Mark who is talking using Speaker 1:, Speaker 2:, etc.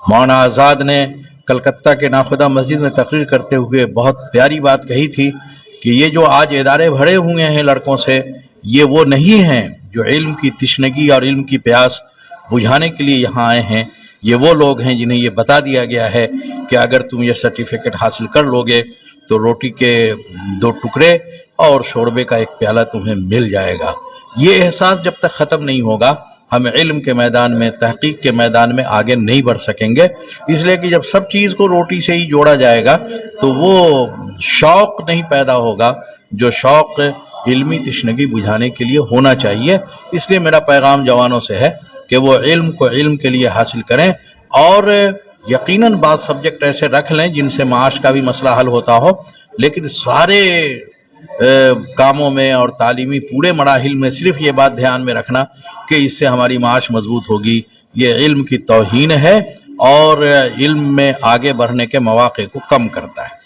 Speaker 1: مولانا آزاد نے کلکتہ کے ناخدا مسجد میں تقریر کرتے ہوئے بہت پیاری بات کہی تھی کہ یہ جو آج ادارے بھرے ہوئے ہیں لڑکوں سے، یہ وہ نہیں ہیں جو علم کی تشنگی اور علم کی پیاس بجھانے کے لیے یہاں آئے ہیں۔ یہ وہ لوگ ہیں جنہیں یہ بتا دیا گیا ہے کہ اگر تم یہ سرٹیفکیٹ حاصل کر لو گے تو روٹی کے 2 ٹکڑے اور شوربے کا 1 پیالہ تمہیں مل جائے گا۔ یہ احساس جب تک ختم نہیں ہوگا ہم علم کے میدان میں، تحقیق کے میدان میں آگے نہیں بڑھ سکیں گے، اس لیے کہ جب سب چیز کو روٹی سے ہی جوڑا جائے گا تو وہ شوق نہیں پیدا ہوگا جو شوق علمی تشنگی بجھانے کے لیے ہونا چاہیے۔ اس لیے میرا پیغام جوانوں سے ہے کہ وہ علم کو علم کے لیے حاصل کریں، اور یقیناً بعض سبجیکٹ ایسے رکھ لیں جن سے معاش کا بھی مسئلہ حل ہوتا ہو، لیکن سارے کاموں میں اور تعلیمی پورے مراحل میں صرف یہ بات دھیان میں رکھنا کہ اس سے ہماری معاش مضبوط ہوگی، یہ علم کی توہین ہے اور علم میں آگے بڑھنے کے مواقع کو کم کرتا ہے۔